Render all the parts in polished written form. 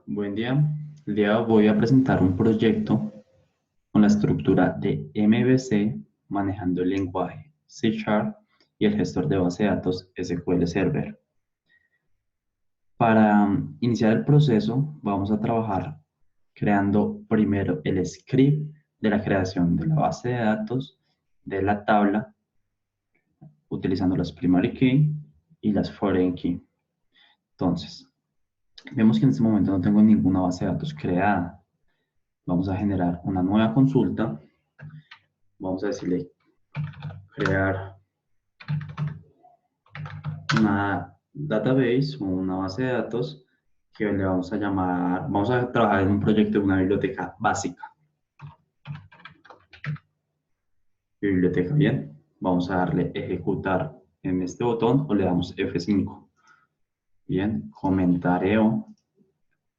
Buen día. El día de hoy voy a presentar un proyecto con la estructura de MVC manejando el lenguaje C# y el gestor de base de datos SQL Server. Para iniciar el proceso vamos a trabajar creando primero el script de la creación de la base de datos, de la tabla, utilizando las primary key y las foreign key. Entonces, vemos que en este momento no tengo ninguna base de datos creada. Vamos a generar una nueva consulta. Vamos a decirle crear una database o una base de datos que le vamos a llamar, vamos a trabajar en un proyecto de una biblioteca básica. Biblioteca, bien. Vamos a darle ejecutar en este botón o le damos F5. Bien, comentareo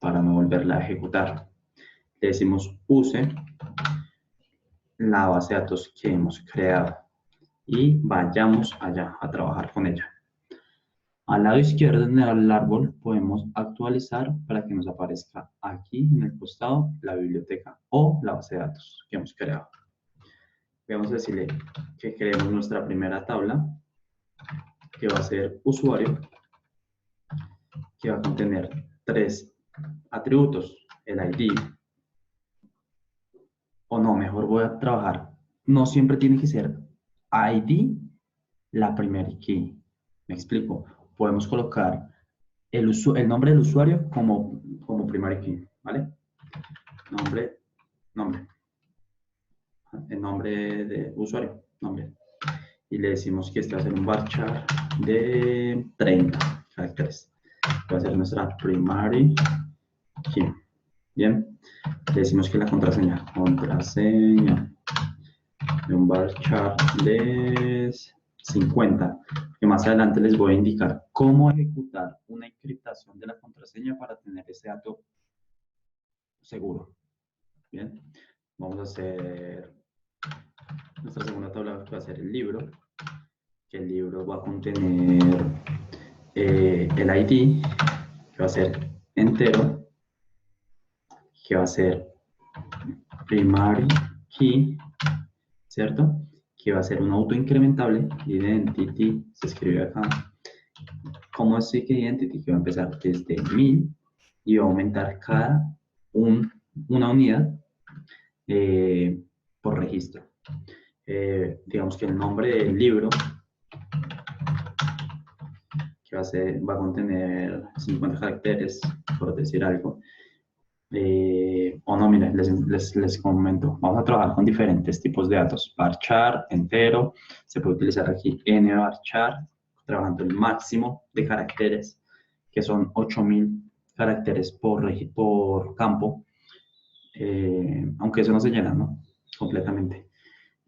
para no volverla a ejecutar. Le decimos use la base de datos que hemos creado y vayamos allá a trabajar con ella. Al lado izquierdo en el árbol podemos actualizar para que nos aparezca aquí en el costado la biblioteca o la base de datos que hemos creado. Vamos a decirle que creemos nuestra primera tabla que va a ser usuario, que va a contener 3 atributos, el ID, o no, mejor voy a trabajar, no siempre tiene que ser ID la primera key. Me explico, podemos colocar el nombre del usuario como primary key, ¿vale? Nombre, el nombre de usuario, nombre. Y le decimos que este va a ser un varchar de 30 caracteres. Va a ser nuestra primary key. Bien, le decimos que la contraseña de un varchar de 50. Que más adelante les voy a indicar cómo ejecutar una encriptación de la contraseña para tener ese dato seguro. Bien, vamos a hacer nuestra segunda tabla, que va a ser el libro, que el libro va a contener el ID, que va a ser entero, que va a ser primary key, ¿cierto? Que va a ser un auto-incrementable, identity, se escribe acá, como así que identity, que va a empezar desde 1000 y va a aumentar una unidad por registro. Digamos que el nombre del libro, que va a contener 50 caracteres, por decir algo. O no, miren, les comento, vamos a trabajar con diferentes tipos de datos, varchar, entero, se puede utilizar aquí nvarchar, trabajando el máximo de caracteres, que son 8000 caracteres por campo, aunque eso no se llena, ¿no? Completamente.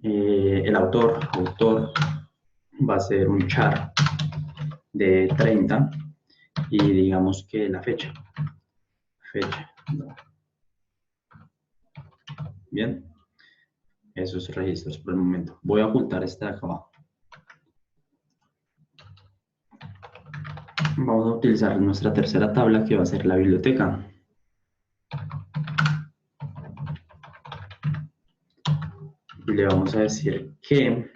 El autor va a ser un char de 30 y digamos que la fecha. Bien, esos registros por el momento. Voy a ocultar este de acá abajo. Vamos a utilizar nuestra tercera tabla que va a ser la biblioteca. Y le vamos a decir que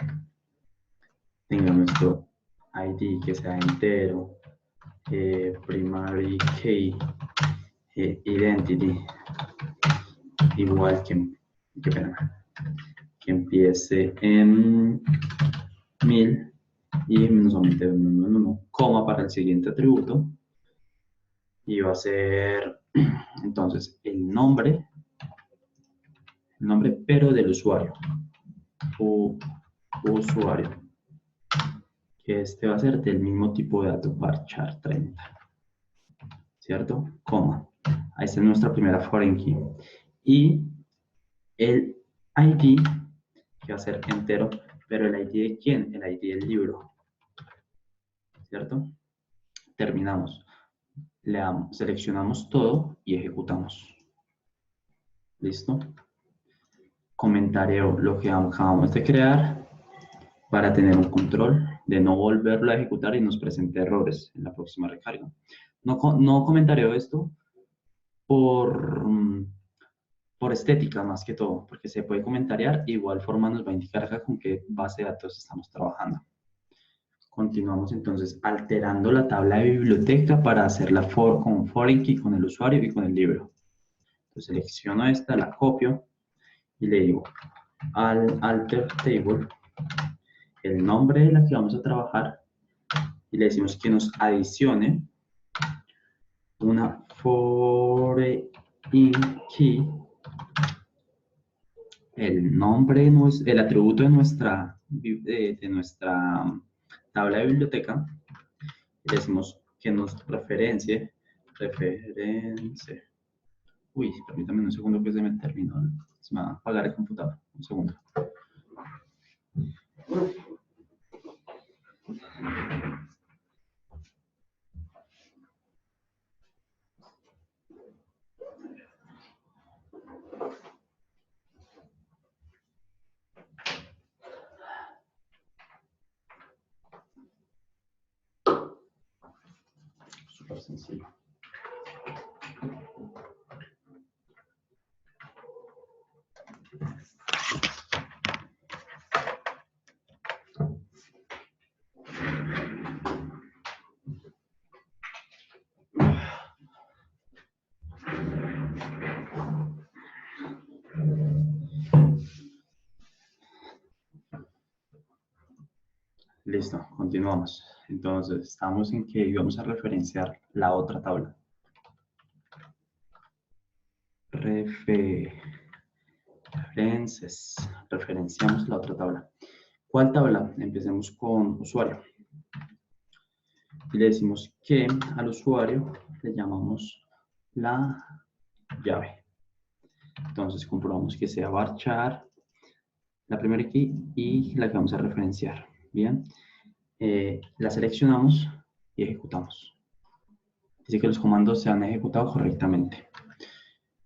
tenga nuestro ID que sea entero, primary key, identity, igual que empiece en 1000 y nos aumente un coma para el siguiente atributo. Y va a ser entonces el nombre pero del usuario. Usuario. Que este va a ser del mismo tipo de dato varchar 30. ¿Cierto? Coma. Ahí está nuestra primera foreign key. Y el ID, que va a ser entero, pero el ID de quién? El ID del libro. ¿Cierto? Terminamos. Seleccionamos todo y ejecutamos. ¿Listo? Comentareo lo que acabamos de crear para tener un control de no volverlo a ejecutar y nos presente errores en la próxima recarga. No comentareo esto por estética más que todo, porque se puede comentariar, igual forma nos va a indicar acá con qué base de datos estamos trabajando. Continuamos entonces alterando la tabla de biblioteca para hacerla con foreign key con el usuario y con el libro. Entonces selecciono esta, la copio y le digo al alter table el nombre de la que vamos a trabajar y le decimos que nos adicione una foreign key, el nombre, el atributo de nuestra tabla de biblioteca. Le decimos que nos referencie. Uy, permítame un segundo que se me terminó. Se me va a apagar el computador. Un segundo. Súper sencillo. Listo, continuamos. Entonces, estamos en que íbamos a referenciar la otra tabla. Referenciamos la otra tabla. ¿Cuál tabla? Empecemos con usuario. Y le decimos que al usuario le llamamos la llave. Entonces, comprobamos que sea varchar, la primera key y la que vamos a referenciar. Bien. La seleccionamos y ejecutamos. Dice que los comandos se han ejecutado correctamente.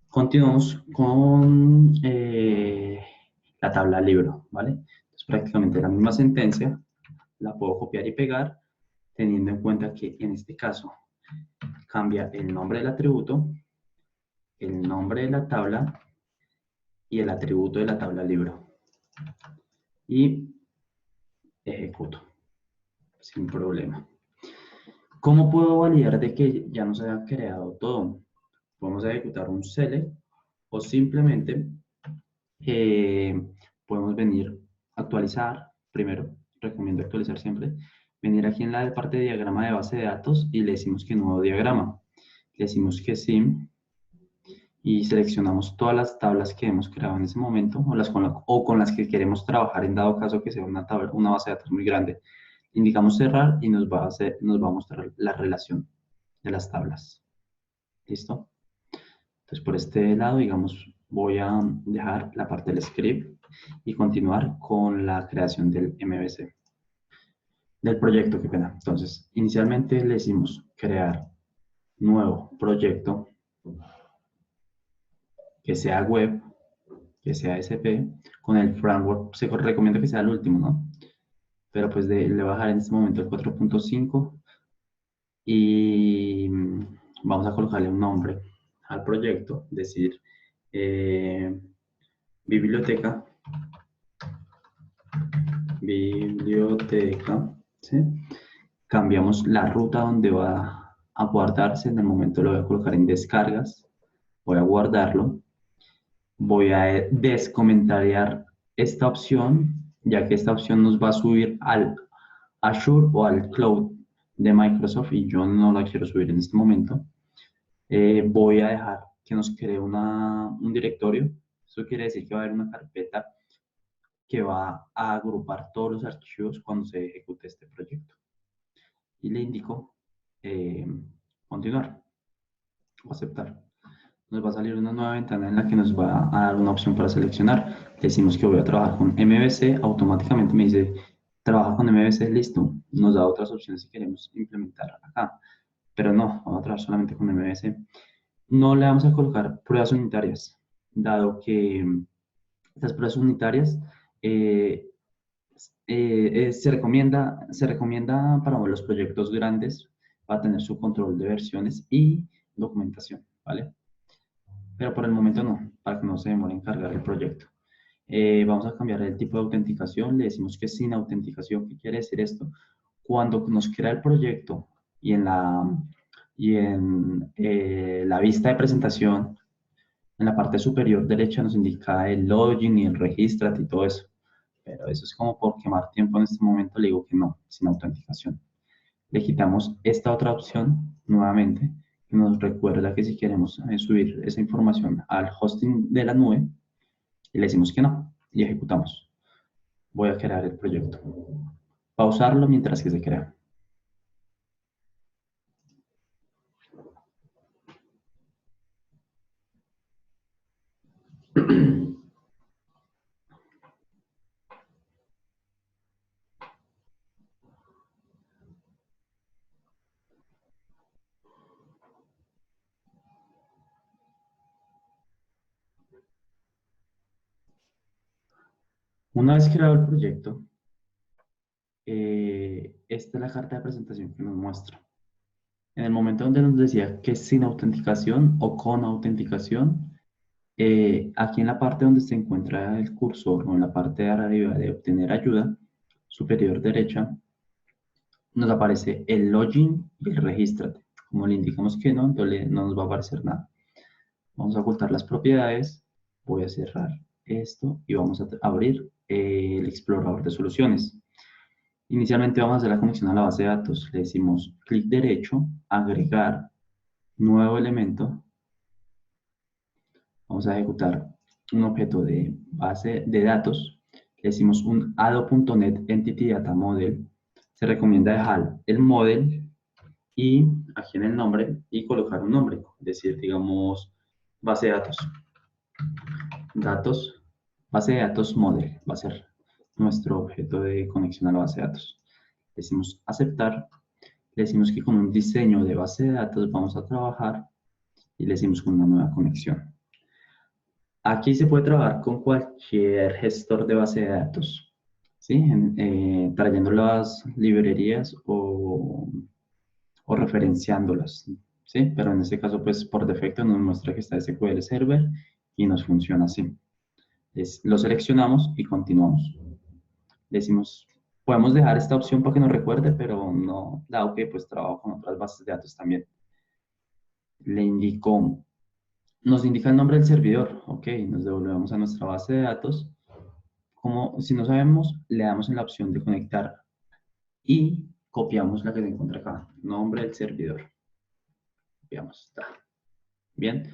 Continuamos con la tabla libro, ¿vale? Entonces, prácticamente la misma sentencia la puedo copiar y pegar, teniendo en cuenta que en este caso cambia el nombre del atributo, el nombre de la tabla y el atributo de la tabla libro. Y ejecuto sin problema. ¿Cómo puedo validar de que ya nos haya creado todo? Podemos ejecutar un select o simplemente podemos venir a actualizar. Primero, recomiendo actualizar siempre. Venir aquí en la parte de diagrama de base de datos y le decimos que nuevo diagrama. Le decimos que sí y seleccionamos todas las tablas que hemos creado en ese momento o con las que queremos trabajar en dado caso que sea una base de datos muy grande. Indicamos cerrar y nos va a mostrar la relación de las tablas. ¿Listo? Entonces, por este lado, digamos, voy a dejar la parte del script y continuar con la creación del MVC. Del proyecto, qué pena. Entonces, inicialmente le decimos crear nuevo proyecto que sea web, que sea SP, con el framework, se recomienda que sea el último, ¿no? Pero pues le voy a dejar en este momento el 4.5 y vamos a colocarle un nombre al proyecto, decir biblioteca, ¿sí? Cambiamos la ruta donde va a guardarse, en el momento lo voy a colocar en descargas, voy a guardarlo, voy a descomentariar esta opción, ya que esta opción nos va a subir al Azure o al Cloud de Microsoft y yo no la quiero subir en este momento. Voy a dejar que nos cree un directorio. Eso quiere decir que va a haber una carpeta que va a agrupar todos los archivos cuando se ejecute este proyecto. Y le indico continuar o aceptar. Nos va a salir una nueva ventana en la que nos va a dar una opción para seleccionar. Decimos que voy a trabajar con MVC, automáticamente me dice trabaja con MVC, listo. Nos da otras opciones si queremos implementar acá, pero no, vamos a trabajar solamente con MVC. No le vamos a colocar pruebas unitarias, dado que estas pruebas unitarias se recomienda para los proyectos grandes, va a tener su control de versiones y documentación, ¿vale? pero por el momento no, para que no se demore en cargar el proyecto. Vamos a cambiar el tipo de autenticación, le decimos que sin autenticación. ¿Qué quiere decir esto? Cuando nos crea el proyecto y en la vista de presentación, en la parte superior derecha nos indica el login y el regístrate y todo eso. Pero eso es como por quemar tiempo en este momento, le digo que no, sin autenticación. Le quitamos esta otra opción nuevamente, que nos recuerda que si queremos subir esa información al hosting de la nube, y le decimos que no, y ejecutamos. Voy a crear el proyecto. Pausarlo mientras que se crea. Una vez creado el proyecto, esta es la carta de presentación que nos muestra. En el momento donde nos decía que sin autenticación o con autenticación, aquí en la parte donde se encuentra el cursor o en la parte de arriba de obtener ayuda, superior derecha, nos aparece el login y el regístrate. Como le indicamos que no, entonces no nos va a aparecer nada. Vamos a ocultar las propiedades, voy a cerrar esto y vamos a abrir el explorador de soluciones. Inicialmente vamos a hacer la conexión a la base de datos. Le decimos clic derecho, agregar, nuevo elemento. Vamos a ejecutar un objeto de base de datos. Le decimos un ado.net Entity Data Model. Se recomienda dejar el model y aquí en el nombre y colocar un nombre. Es decir, digamos, base de datos. Datos, base de datos model. Va a ser nuestro objeto de conexión a la base de datos. Le decimos aceptar. Le decimos que con un diseño de base de datos vamos a trabajar y le decimos con una nueva conexión. Aquí se puede trabajar con cualquier gestor de base de datos, ¿sí? Trayendo las librerías o referenciándolas, ¿sí? Pero en este caso, pues por defecto nos muestra que está SQL Server y nos funciona así. Lo seleccionamos y continuamos. Decimos, podemos dejar esta opción para que nos recuerde, pero no, dado que pues trabajo con otras bases de datos también. Le indico, nos indica el nombre del servidor, ok, nos devolvemos a nuestra base de datos. Como si no sabemos, le damos en la opción de conectar y copiamos la que se encuentra acá, nombre del servidor. Copiamos, está. Bien,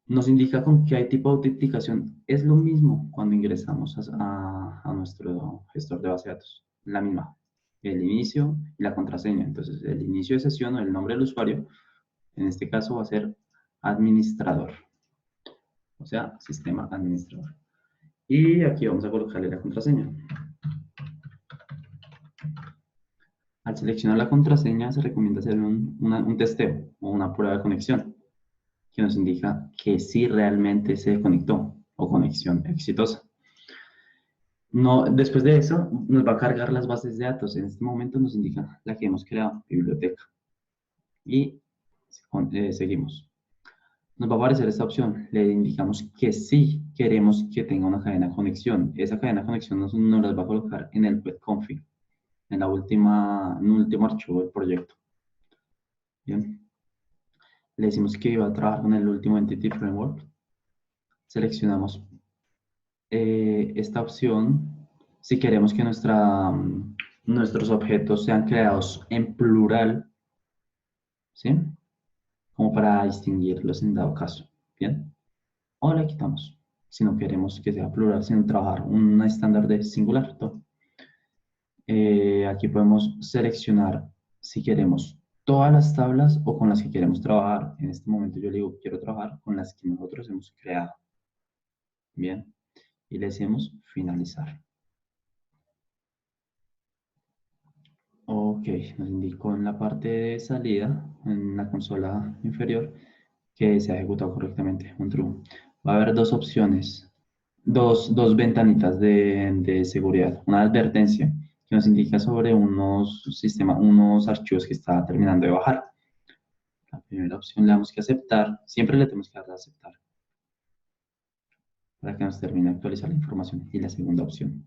nos indica con qué tipo de autenticación. Es lo mismo cuando ingresamos a nuestro gestor de base de datos, la misma, el inicio y la contraseña. Entonces, el inicio de sesión o el nombre del usuario, en este caso va a ser administrador, o sea, sistema administrador. Y aquí vamos a colocarle la contraseña. Al seleccionar la contraseña se recomienda hacer un testeo o una prueba de conexión que nos indica que sí realmente se conectó o conexión exitosa. No, después de eso nos va a cargar las bases de datos. En este momento nos indica la que hemos creado, biblioteca. Y seguimos. Nos va a aparecer esta opción. Le indicamos que sí queremos que tenga una cadena de conexión. Esa cadena de conexión nos las va a colocar en el web config, en el último archivo del proyecto. Bien. Le decimos que va a trabajar con el último Entity Framework. Seleccionamos esta opción si queremos que nuestros objetos sean creados en plural, ¿sí? Como para distinguirlos en dado caso, ¿bien? O la quitamos si no queremos que sea plural, sino trabajar un estándar de singular. Aquí podemos seleccionar si queremos todas las tablas o con las que queremos trabajar. En este momento yo le digo, quiero trabajar con las que nosotros hemos creado. Bien, y le decimos finalizar. Ok, nos indicó en la parte de salida, en la consola inferior, que se ha ejecutado correctamente, un true. Va a haber dos opciones, dos ventanitas de seguridad. Una advertencia que nos indica sobre unos archivos que está terminando de bajar. La primera opción le damos que aceptar, siempre le tenemos que dar a aceptar. para que nos termine de actualizar la información. Y la segunda opción.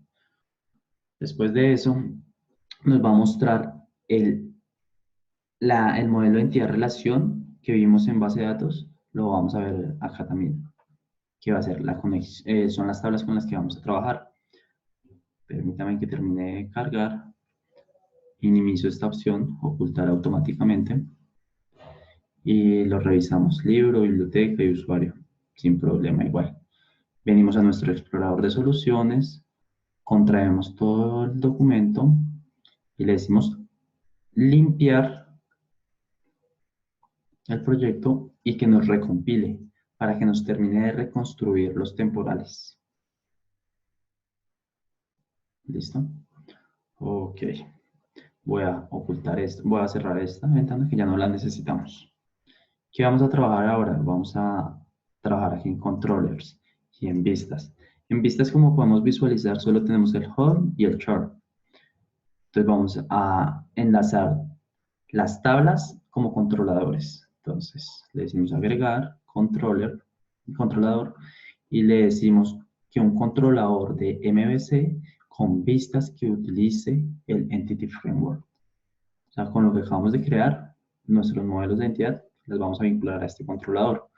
Después de eso, nos va a mostrar el modelo de entidad-relación que vimos en base de datos. Lo vamos a ver acá también, que va a ser la conexión, son las tablas con las que vamos a trabajar. Permítame que termine de cargar. Minimizo esta opción, ocultar automáticamente. Y lo revisamos, libro, biblioteca y usuario, sin problema igual. Venimos a nuestro explorador de soluciones, contraemos todo el documento y le decimos limpiar el proyecto y que nos recompile para que nos termine de reconstruir los temporales. ¿Listo? Ok. Voy a ocultar esto, voy a cerrar esta ventana que ya no la necesitamos. ¿Qué vamos a trabajar ahora? Vamos a trabajar aquí en controllers y en vistas. En vistas, como podemos visualizar, solo tenemos el home y el chart. Entonces vamos a enlazar las tablas como controladores. Entonces le decimos agregar, controlador, y le decimos que un controlador de MVC con vistas que utilice el Entity Framework. O sea, con lo que acabamos de crear, nuestros modelos de entidad los vamos a vincular a este controlador.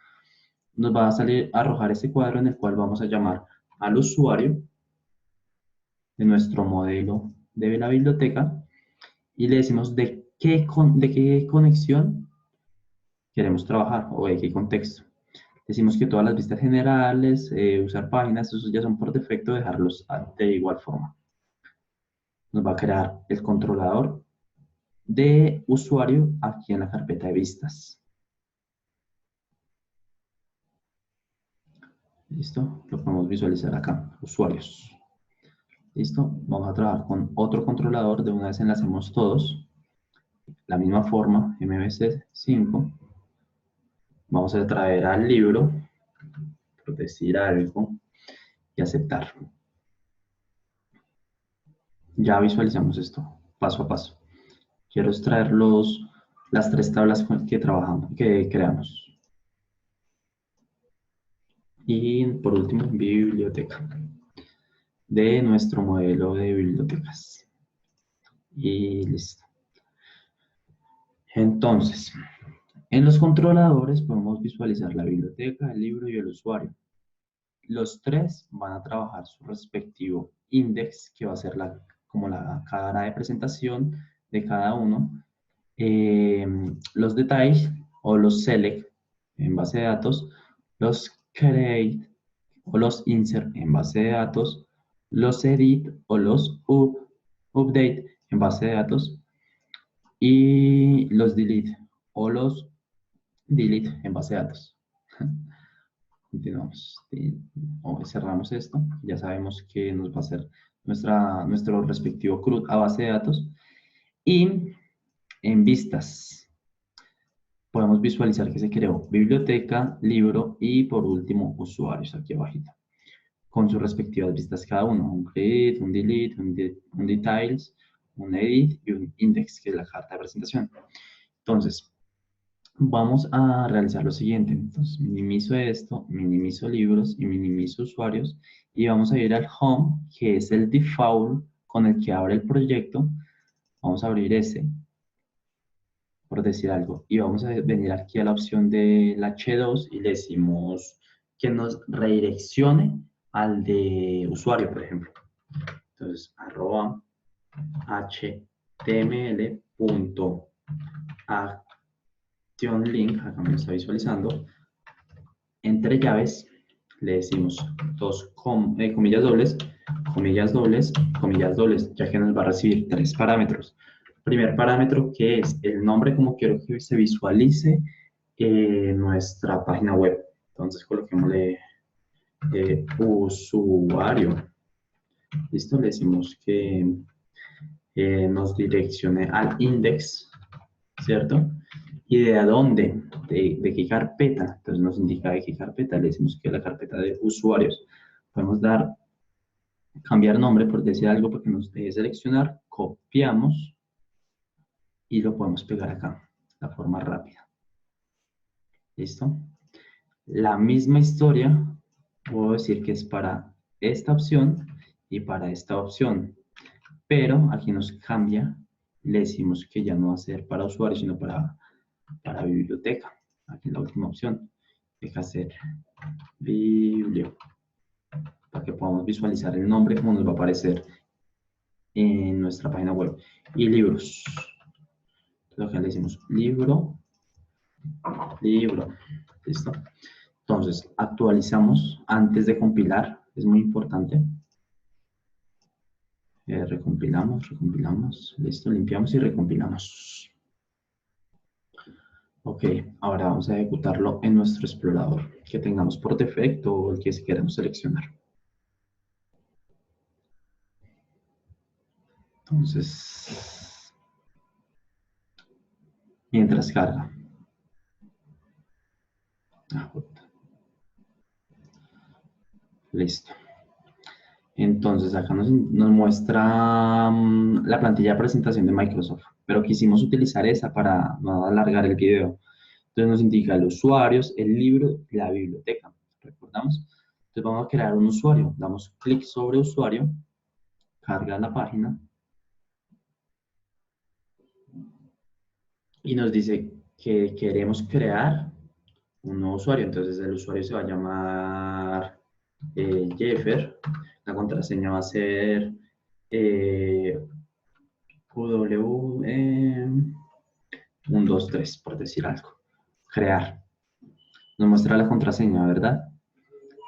Nos va a salir a arrojar este cuadro en el cual vamos a llamar al usuario de nuestro modelo de la biblioteca y le decimos de qué conexión queremos trabajar o de qué contexto. Decimos que todas las vistas generales, usar páginas, esos ya son por defecto, dejarlos de igual forma. Nos va a crear el controlador de usuario aquí en la carpeta de vistas. ¿Listo? Lo podemos visualizar acá, usuarios. ¿Listo? Vamos a trabajar con otro controlador, de una vez enlacemos todos. La misma forma, MVC5. Vamos a traer al libro, por decir algo, y aceptar. Ya visualizamos esto, paso a paso. Quiero extraer las tres tablas que trabajamos, que creamos. Y por último, biblioteca, de nuestro modelo de bibliotecas. Y listo. Entonces, en los controladores podemos visualizar la biblioteca, el libro y el usuario. Los tres van a trabajar su respectivo index, que va a ser como la cara de presentación de cada uno. Los detalles o los select en base de datos, los create o los insert en base de datos, los edit o los update en base de datos y los delete o los delete en base de datos. Continuamos. Cerramos esto. Ya sabemos que nos va a hacer nuestro respectivo CRUD a base de datos. Y en vistas podemos visualizar que se creó biblioteca, libro y por último usuarios aquí abajito. Con sus respectivas vistas cada uno. Un create, un delete, un details, un edit y un index, que es la carta de presentación. Entonces, vamos a realizar lo siguiente. Entonces, minimizo esto, minimizo libros y minimizo usuarios. Y vamos a ir al home, que es el default con el que abre el proyecto. Vamos a abrir ese, por decir algo. Y vamos a venir aquí a la opción del H2 y le decimos que nos redireccione al de usuario, por ejemplo. Entonces, arroba html.actionLink, acá me está visualizando, entre llaves, le decimos comillas dobles, comillas dobles, comillas dobles, ya que nos va a recibir tres parámetros. Primer parámetro, que es el nombre, como quiero que se visualice nuestra página web. Entonces coloquémosle usuario. Listo, le decimos que nos direccione al index, ¿cierto? ¿Y de a dónde? ¿De qué carpeta? Entonces nos indica de qué carpeta. Le decimos que es la carpeta de usuarios. Podemos cambiar nombre por decir algo porque nos deje seleccionar. Copiamos y lo podemos pegar acá, de forma rápida. ¿Listo? La misma historia puedo decir que es para esta opción y para esta opción. Pero aquí nos cambia, le decimos que ya no va a ser para usuario, sino para biblioteca. Aquí en la última opción, deja ser biblio, para que podamos visualizar el nombre como nos va a aparecer en nuestra página web. Y libros. Entonces acá le decimos libro, listo. Entonces actualizamos antes de compilar, es muy importante. Recompilamos, listo, limpiamos y recompilamos. Ok, ahora vamos a ejecutarlo en nuestro explorador, que tengamos por defecto o el que queremos seleccionar. Entonces, mientras carga. Listo. Entonces, acá nos muestra la plantilla de presentación de Microsoft, pero quisimos utilizar esa para no alargar el video. Entonces nos indica el usuario, el libro y la biblioteca. ¿Recordamos? Entonces vamos a crear un usuario. Damos clic sobre usuario, carga la página y nos dice que queremos crear un nuevo usuario. Entonces el usuario se va a llamar Jeffer. La contraseña va a ser QW123, por decir algo. Crear. Nos muestra la contraseña, ¿verdad?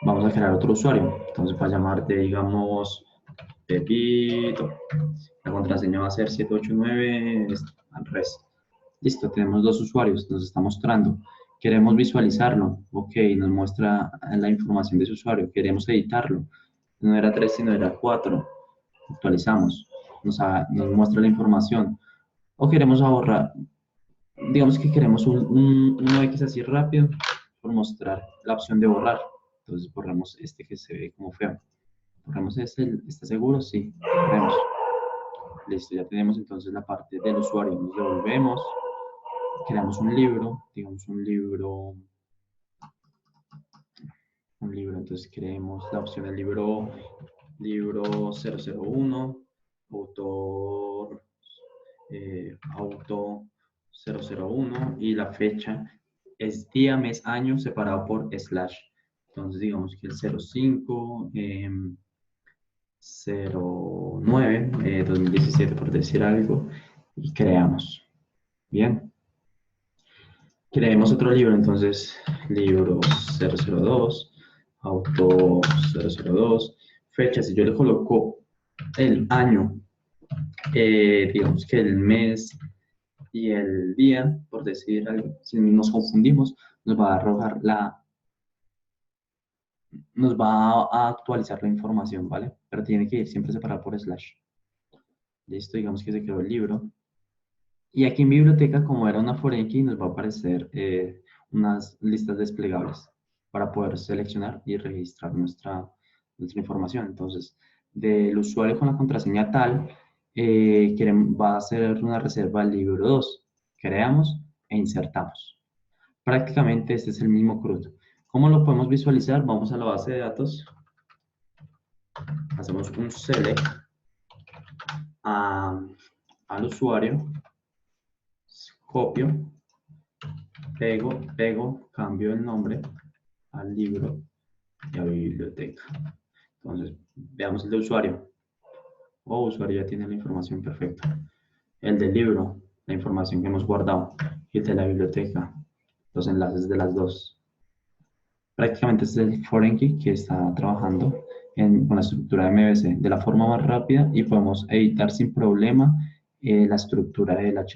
Vamos a crear otro usuario. Entonces va a llamarte, digamos, Pepito. La contraseña va a ser 789 res. Listo, tenemos dos usuarios, nos está mostrando. Queremos visualizarlo. Ok, nos muestra la información de su usuario. Queremos editarlo. No era 3, sino era 4. Actualizamos. Nos muestra la información. O queremos borrar. Digamos que queremos un X así rápido por mostrar la opción de borrar. Entonces borramos este que se ve como feo. Borramos este, ¿está seguro? Sí, borremos. Listo, ya tenemos entonces la parte del usuario. Nos devolvemos, creamos un libro, digamos un libro, entonces creemos la opción del libro 001, autor, auto 001 y la fecha es día, mes, año separado por slash. Entonces digamos que el 05, 09, 2017 por decir algo, y creamos. Bien. Creemos otro libro, entonces libro 002, autor 002, fecha, si yo le coloco el año, digamos que el mes y el día, por decir algo, si nos confundimos, nos va a arrojar nos va a actualizar la información, ¿vale? Pero tiene que ir siempre separado por slash. Listo, digamos que se creó el libro. Y aquí en biblioteca, como era una foreign key, nos va a aparecer unas listas desplegables para poder seleccionar y registrar nuestra información. Entonces, del usuario con la contraseña tal, va a hacer una reserva al libro 2. Creamos e insertamos. Prácticamente este es el mismo CRUD. ¿Cómo lo podemos visualizar? Vamos a la base de datos. Hacemos un select al usuario. Copio, pego, cambio el nombre al libro y a biblioteca. Entonces, veamos el de usuario. Usuario ya tiene la información perfecta. El del libro, la información que hemos guardado. Y el de la biblioteca, los enlaces de las dos. Prácticamente este es el foreign key que está trabajando con la estructura de MVC de la forma más rápida y podemos editar sin problema la estructura del HTML.